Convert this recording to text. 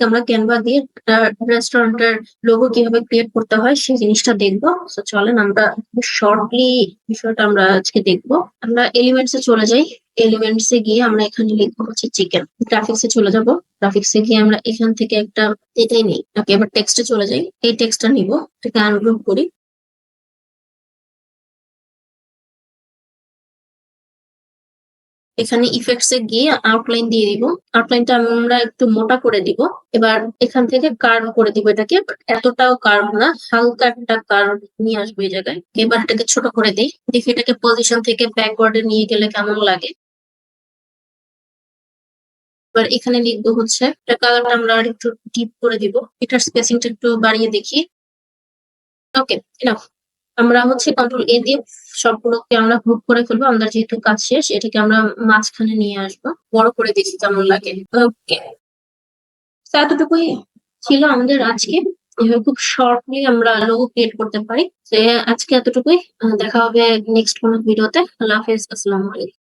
আজকে আমরা ক্যানভা দিয়ে একটা রেস্টুরেন্টের লোগো কিভাবে ক্রিয়েট করতে হয় সেই জিনিসটা দেখবো। তো চলেন আমরা শর্টলি বিষয়টা আমরা আজকে দেখবো। আমরা এলিমেন্টস এ চলে যাই। এলিমেন্টস এ গিয়ে আমরা এখানে লিখবো হচ্ছে চিকেন। গ্রাফিক্স এ চলে যাব। গ্রাফিক্স এ গিয়ে আমরা এখান থেকে একটা এটাই নিই। ওকে, এবার টেক্সটে চলে যাই। এই টেক্সটটা নিব, এটাকে আনগ্রুপ করি। এখানে ইফেক্টস এ গিয়ে আউটলাইন দিয়ে দিব। আউটলাইনটা আমরা একটু মোটা করে দিব। এবার এখান থেকে কার্ভ করে দিব এটাকে, but এতটাও কার্ভ না, হালকা একটা কার্ভ নিয়ে আসবো এই জায়গায়। এবার এটাকে ছোট করে দিই, দেখি এটাকে পজিশন থেকে ব্যাকওয়ার্ডে নিয়ে গেলে কেমন লাগে। এবার এখানে লিখবো হচ্ছে এটা কালারটা আমরা আর একটু ডিপ করে দিব, এটার স্পেসিংটা একটু বাড়িয়ে দেখি। ওকে, এনাফ। আমরা হচ্ছে কন্ট্রোল এ দিয়ে সবগুলোকে আমরা গ্রুপ করে ফেলবো। আমরা যেহেতু কাজ শেষ, এটাকে আমরা মাঝখানে নিয়ে আসবো, বড় করে দেখি কেমন লাগে। ওকে, এতটুকুই ছিল আমাদের আজকে। এভাবে খুব শর্টলি আমরা লোগো ক্রিয়েট করতে পারি। তো আজকে এতটুকুই। দেখা হবে নেক্সট কোনো ভিডিওতে। আল্লাহ হাফেজ, আসসালামু আলাইকুম।